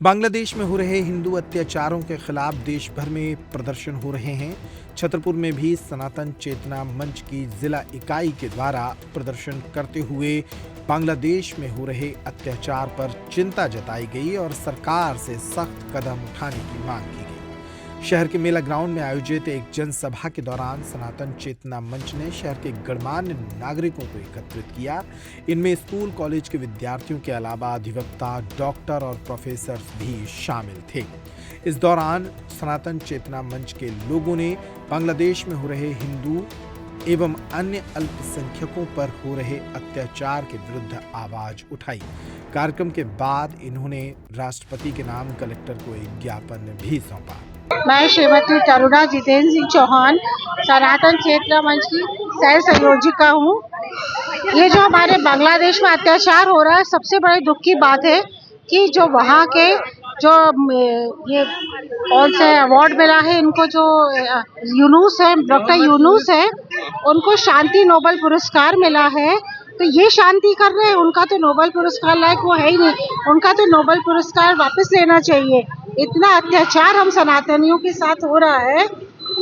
बांग्लादेश में हो रहे हिंदू अत्याचारों के खिलाफ देश भर में प्रदर्शन हो रहे हैं। छतरपुर में भी सनातन चेतना मंच की जिला इकाई के द्वारा प्रदर्शन करते हुए बांग्लादेश में हो रहे अत्याचार पर चिंता जताई गई और सरकार से सख्त कदम उठाने की मांग की गई। शहर के मेला ग्राउंड में आयोजित एक जनसभा के दौरान सनातन चेतना मंच ने शहर के गणमान्य नागरिकों को एकत्रित किया। इनमें स्कूल कॉलेज के विद्यार्थियों के अलावा अधिवक्ता, डॉक्टर और प्रोफेसर भी शामिल थे। इस दौरान सनातन चेतना मंच के लोगों ने बांग्लादेश में हो रहे हिंदू एवं अन्य अल्पसंख्यकों पर हो रहे अत्याचार के विरुद्ध आवाज उठाई। कार्यक्रम के बाद इन्होंने राष्ट्रपति के नाम कलेक्टर को एक ज्ञापन भी सौंपा। मैं श्रीमती तरुणा जितेंद्र सिंह चौहान सनातन चेतना मंच की सह संयोजिका हूँ। ये जो हमारे बांग्लादेश में अत्याचार हो रहा है, सबसे बड़ी दुख की बात है कि जो वहाँ के जो ये कौन से अवार्ड मिला है इनको, जो यूनुस है, डॉक्टर यूनुस है, उनको शांति नोबेल पुरस्कार मिला है। तो ये शांति कर रहे हैं, उनका तो नोबेल पुरस्कार लायक वो है ही नहीं, उनका तो नोबेल पुरस्कार वापस लेना चाहिए। इतना अत्याचार हम सनातनियों के साथ हो रहा है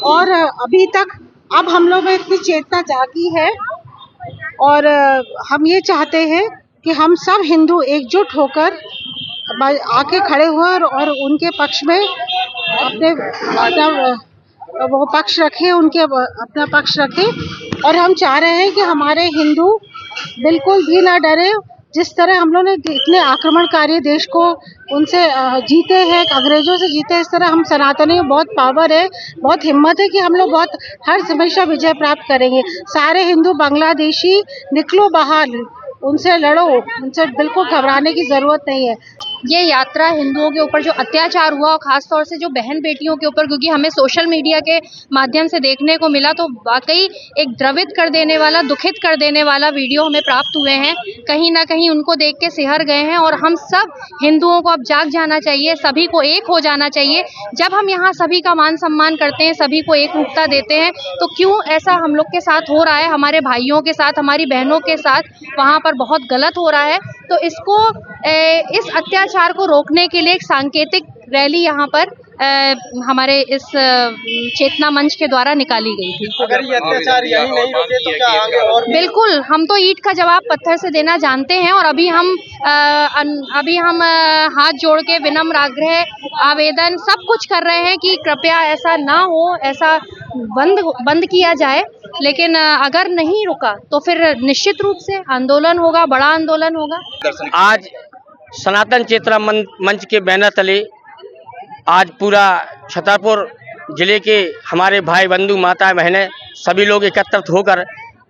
और अभी तक अब हम लोग में इतनी चेतना जागी है और हम ये चाहते हैं कि हम सब हिंदू एकजुट होकर आके खड़े हुए और उनके पक्ष में अपने वो पक्ष रखें, उनके अपना पक्ष रखें। और हम चाह रहे हैं कि हमारे हिंदू बिल्कुल भी ना डरे। जिस तरह हम लोग ने इतने आक्रमणकारी देश को उनसे जीते हैं, अंग्रेजों से जीते, इस तरह हम सनातनी में बहुत पावर है, बहुत हिम्मत है कि हम लोग बहुत हर हमेशा विजय प्राप्त करेंगे। सारे हिंदू बांग्लादेशी निकलो बाहर, उनसे लड़ो, उनसे बिल्कुल घबराने की जरूरत नहीं है। ये यात्रा हिंदुओं के ऊपर जो अत्याचार हुआ और खास तौर से जो बहन बेटियों के ऊपर, क्योंकि हमें सोशल मीडिया के माध्यम से देखने को मिला, तो वाकई एक द्रवित कर देने वाला, दुखित कर देने वाला वीडियो हमें प्राप्त हुए हैं। कहीं ना कहीं उनको देख के सिहर गए हैं और हम सब हिंदुओं को अब जाग जाना चाहिए, सभी को एक हो जाना चाहिए। जब हम यहाँ सभी का मान सम्मान करते हैं, सभी को एक रूपता देते हैं, तो क्यों ऐसा हम लोग के साथ हो रहा है, हमारे भाइयों के साथ, हमारी बहनों के साथ वहाँ पर बहुत गलत हो रहा है। तो इसको इस अत्याचार को रोकने के लिए एक सांकेतिक रैली यहाँ पर हमारे इस चेतना मंच के द्वारा निकाली गई थी। अगर ये अत्याचार यही नहीं रुके तो क्या आगे और? बिल्कुल, हम तो ईंट का जवाब पत्थर से देना जानते हैं और अभी हम हाथ जोड़ के विनम्र आग्रह, आवेदन सब कुछ कर रहे हैं कि कृपया ऐसा ना हो, ऐसा बंद किया जाए। लेकिन अगर नहीं रुका तो फिर निश्चित रूप से आंदोलन होगा, बड़ा आंदोलन होगा। आज सनातन चेतना मंच के बैनर तले आज पूरा छतरपुर जिले के हमारे भाई बंधु, माता बहनें, सभी लोग एकत्रित होकर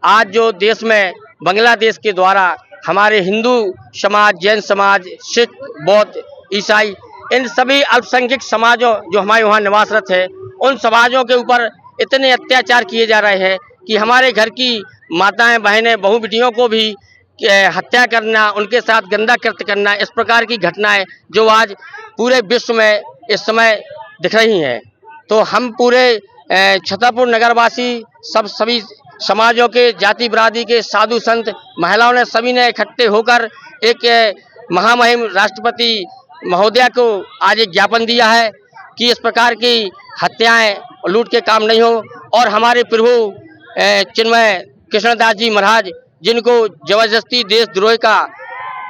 आज जो देश में बांग्लादेश के द्वारा हमारे हिंदू समाज, जैन समाज, सिख, बौद्ध, ईसाई, इन सभी अल्पसंख्यक समाजों जो हमारे वहाँ निवासरत है, उन समाजों के ऊपर इतने अत्याचार किए जा रहे हैं कि हमारे घर की माताएं, बहनें, बहू बेटियों को भी हत्या करना, उनके साथ गंदा कृत्य करना, इस प्रकार की घटनाएं जो आज पूरे विश्व में इस समय दिख रही हैं। तो हम पूरे छतरपुर नगरवासी सभी समाजों के, जाति बिरादरी के, साधु संत, महिलाओं ने, सभी ने इकट्ठे होकर एक महामहिम राष्ट्रपति महोदया को आज एक ज्ञापन दिया है कि इस प्रकार की हत्याएं, लूट के काम नहीं हो। और हमारे प्रभु चिन्मय कृष्णदास जी महाराज, जिनको जबरदस्ती देशद्रोह का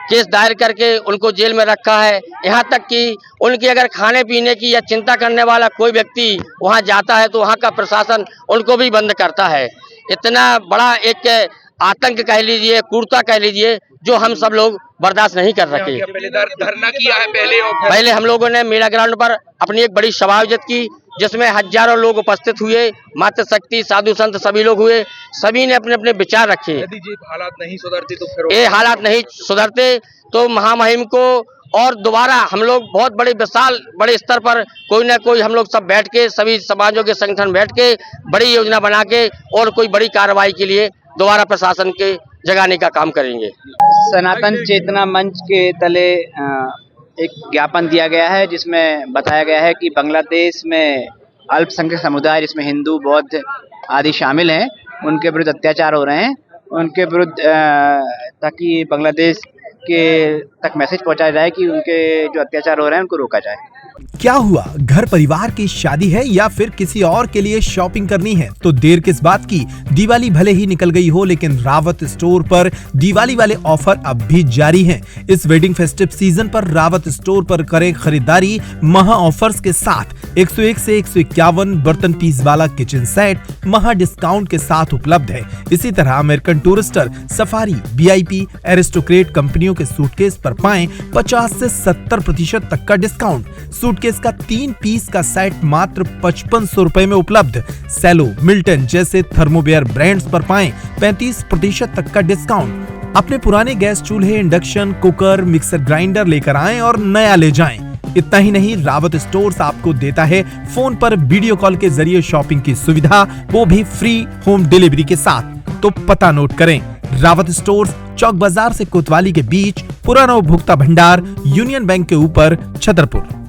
केस दायर करके उनको जेल में रखा है, यहाँ तक कि उनकी अगर खाने पीने की या चिंता करने वाला कोई व्यक्ति वहाँ जाता है तो वहाँ का प्रशासन उनको भी बंद करता है। इतना बड़ा एक आतंक कह लीजिए, क्रूरता कह लीजिए, जो हम सब लोग बर्दाश्त नहीं कर सके। धरना किया है पहले हम लोगों ने मेला ग्राउंड पर अपनी एक बड़ी सभा आयोजित की, जिसमें हजारों लोग उपस्थित हुए, मातृशक्ति, साधु संत सभी लोग हुए। सभी ने अपने अपने विचार रखे। यदि जी हालात नहीं सुधरते तो फिर ये हालात नहीं सुधरते तो महामहिम को और दोबारा हम लोग बहुत बड़े स्तर पर कोई ना कोई हम लोग सब बैठ के, सभी समाजों के संगठन बैठ के बड़ी योजना बना के और कोई बड़ी कार्रवाई के लिए दोबारा प्रशासन के जगाने का काम करेंगे। सनातन चेतना मंच के तले एक ज्ञापन दिया गया है, जिसमें बताया गया है कि बांग्लादेश में अल्पसंख्यक समुदाय, जिसमें हिंदू, बौद्ध आदि शामिल हैं, उनके विरुद्ध अत्याचार हो रहे हैं। उनके विरुद्ध ताकि बांग्लादेश के तक मैसेज पहुंचाया जाए कि उनके जो अत्याचार हो रहे हैं उनको रोका जाए। क्या हुआ, घर परिवार की शादी है या फिर किसी और के लिए शॉपिंग करनी है तो देर किस बात की। दिवाली भले ही निकल गई हो लेकिन रावत स्टोर पर दिवाली वाले ऑफर अब भी जारी हैं। इस वेडिंग फेस्टिव सीजन पर रावत स्टोर पर करें खरीदारी महा ऑफर्स के साथ। 101 से 151 बर्तन पीस वाला किचन सेट महा डिस्काउंट के साथ उपलब्ध है। इसी तरह American Tourister, Safari, VIP, Aristocrat कंपनियों के सूटकेस पर पाएं 50 से 70% तक का डिस्काउंट। सूटकेस का 3 पीस का सेट मात्र 5500 रुपए में उपलब्ध। सेलो, मिल्टन जैसे थर्मोवेयर ब्रांड्स पर पाएं 35% तक का डिस्काउंट। अपने पुराने गैस चूल्हे, इंडक्शन कुकर, मिक्सर ग्राइंडर लेकर आएं और नया ले जाएं। इतना ही नहीं, रावत स्टोर्स आपको देता है फोन पर वीडियो कॉल के जरिए शॉपिंग की सुविधा, वो भी फ्री होम डिलीवरी के साथ। तो पता नोट करें, रावत स्टोर्स, चौक बाजार से कोतवाली के बीच, पुराना उपभोक्ता भंडार, यूनियन बैंक के ऊपर, छतरपुर।